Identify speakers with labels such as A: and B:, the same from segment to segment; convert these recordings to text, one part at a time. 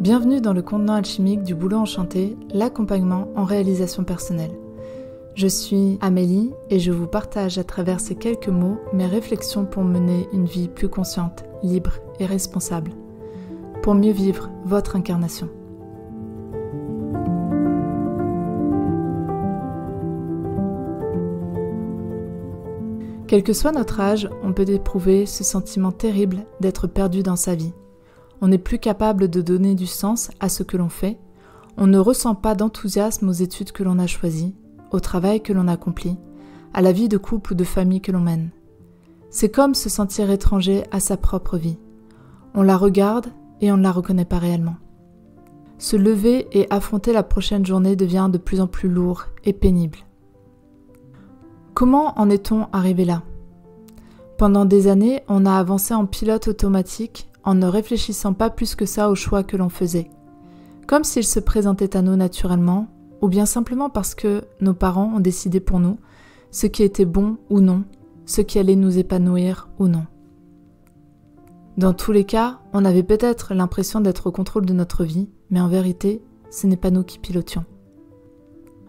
A: Bienvenue dans le contenant alchimique du boulot enchanté, l'accompagnement en réalisation personnelle. Je suis Amélie et je vous partage à travers ces quelques mots mes réflexions pour mener une vie plus consciente, libre et responsable, pour mieux vivre votre incarnation. Quel que soit notre âge, on peut éprouver ce sentiment terrible d'être perdu dans sa vie. On n'est plus capable de donner du sens à ce que l'on fait, on ne ressent pas d'enthousiasme aux études que l'on a choisies, au travail que l'on accomplit, à la vie de couple ou de famille que l'on mène. C'est comme se sentir étranger à sa propre vie. On la regarde et on ne la reconnaît pas réellement. Se lever et affronter la prochaine journée devient de plus en plus lourd et pénible. Comment en est-on arrivé là ? Pendant des années, on a avancé en pilote automatique en ne réfléchissant pas plus que ça aux choix que l'on faisait. Comme s'ils se présentaient à nous naturellement, ou bien simplement parce que nos parents ont décidé pour nous ce qui était bon ou non, ce qui allait nous épanouir ou non. Dans tous les cas, on avait peut-être l'impression d'être au contrôle de notre vie, mais en vérité, ce n'est pas nous qui pilotions.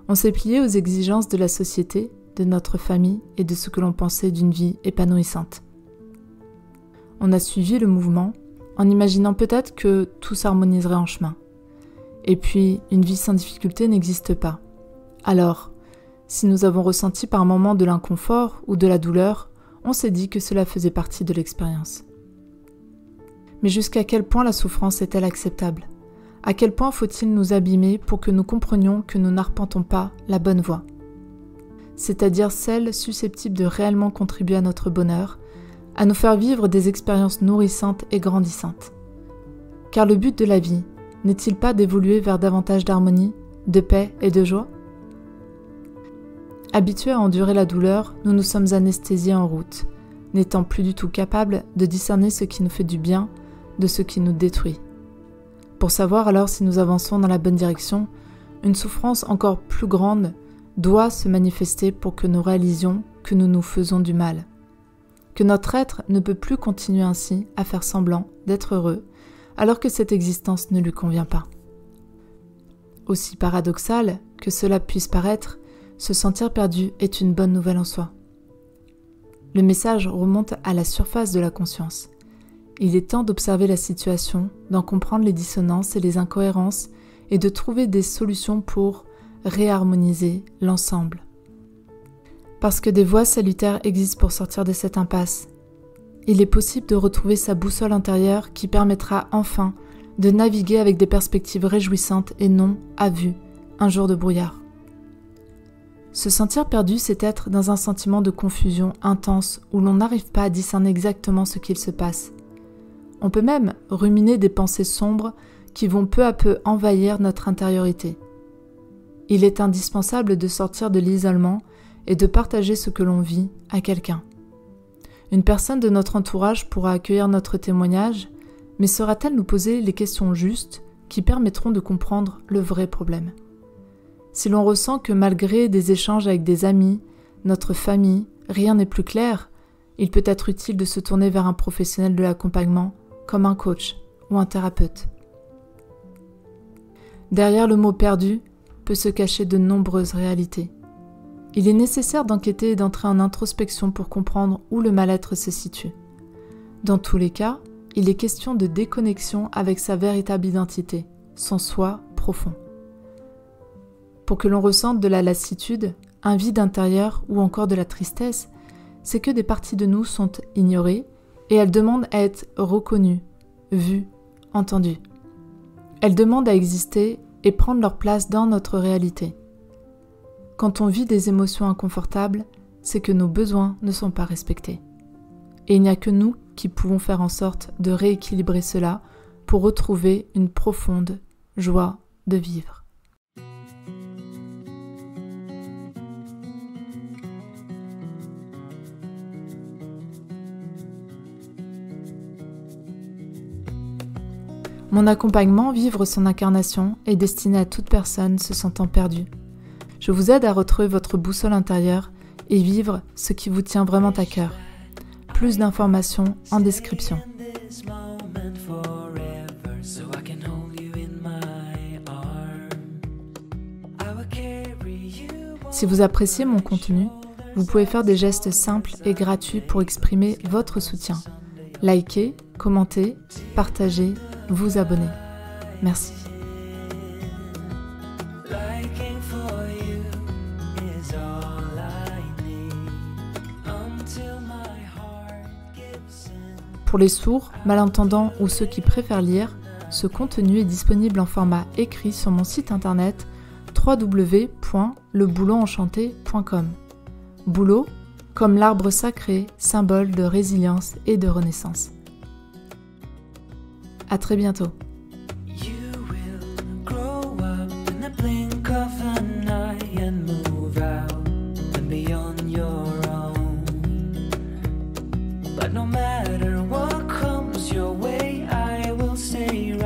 A: On s'est plié aux exigences de la société, de notre famille et de ce que l'on pensait d'une vie épanouissante. On a suivi le mouvement en imaginant peut-être que tout s'harmoniserait en chemin. Et puis, une vie sans difficulté n'existe pas. Alors, si nous avons ressenti par moments de l'inconfort ou de la douleur, on s'est dit que cela faisait partie de l'expérience. Mais jusqu'à quel point la souffrance est-elle acceptable ? À quel point faut-il nous abîmer pour que nous comprenions que nous n'arpentons pas la bonne voie ? C'est-à-dire celle susceptible de réellement contribuer à notre bonheur, à nous faire vivre des expériences nourrissantes et grandissantes. Car le but de la vie, n'est-il pas d'évoluer vers davantage d'harmonie, de paix et de joie ? Habitués à endurer la douleur, nous nous sommes anesthésiés en route, n'étant plus du tout capables de discerner ce qui nous fait du bien de ce qui nous détruit. Pour savoir alors si nous avançons dans la bonne direction, une souffrance encore plus grande doit se manifester pour que nous réalisions que nous nous faisons du mal. Que notre être ne peut plus continuer ainsi à faire semblant d'être heureux alors que cette existence ne lui convient pas. Aussi paradoxal que cela puisse paraître, se sentir perdu est une bonne nouvelle en soi. Le message remonte à la surface de la conscience. Il est temps d'observer la situation, d'en comprendre les dissonances et les incohérences et de trouver des solutions pour réharmoniser l'ensemble. Parce que des voies salutaires existent pour sortir de cette impasse. Il est possible de retrouver sa boussole intérieure qui permettra enfin de naviguer avec des perspectives réjouissantes et non, à vue, un jour de brouillard. Se sentir perdu, c'est être dans un sentiment de confusion intense où l'on n'arrive pas à discerner exactement ce qu'il se passe. On peut même ruminer des pensées sombres qui vont peu à peu envahir notre intériorité. Il est indispensable de sortir de l'isolement et de partager ce que l'on vit à quelqu'un. Une personne de notre entourage pourra accueillir notre témoignage, mais saura-t-elle nous poser les questions justes qui permettront de comprendre le vrai problème ? Si l'on ressent que malgré des échanges avec des amis, notre famille, rien n'est plus clair, il peut être utile de se tourner vers un professionnel de l'accompagnement, comme un coach ou un thérapeute. Derrière le mot « perdu », peut se cacher de nombreuses réalités. Il est nécessaire d'enquêter et d'entrer en introspection pour comprendre où le mal-être se situe. Dans tous les cas, il est question de déconnexion avec sa véritable identité, son soi profond. Pour que l'on ressente de la lassitude, un vide intérieur ou encore de la tristesse, c'est que des parties de nous sont ignorées et elles demandent à être reconnues, vues, entendues. Elles demandent à exister et prendre leur place dans notre réalité. Quand on vit des émotions inconfortables, c'est que nos besoins ne sont pas respectés. Et il n'y a que nous qui pouvons faire en sorte de rééquilibrer cela pour retrouver une profonde joie de vivre. Mon accompagnement Vivre son incarnation est destiné à toute personne se sentant perdue. Je vous aide à retrouver votre boussole intérieure et vivre ce qui vous tient vraiment à cœur. Plus d'informations en description. Si vous appréciez mon contenu, vous pouvez faire des gestes simples et gratuits pour exprimer votre soutien. Likez, commentez, partagez, vous abonner. Merci. Pour les sourds, malentendants ou ceux qui préfèrent lire, ce contenu est disponible en format écrit sur mon site internet www.lebouleauenchanté.com. Bouleau, comme l'arbre sacré, symbole de résilience et de renaissance. À très bientôt.
B: But no matter what comes your way, I will stay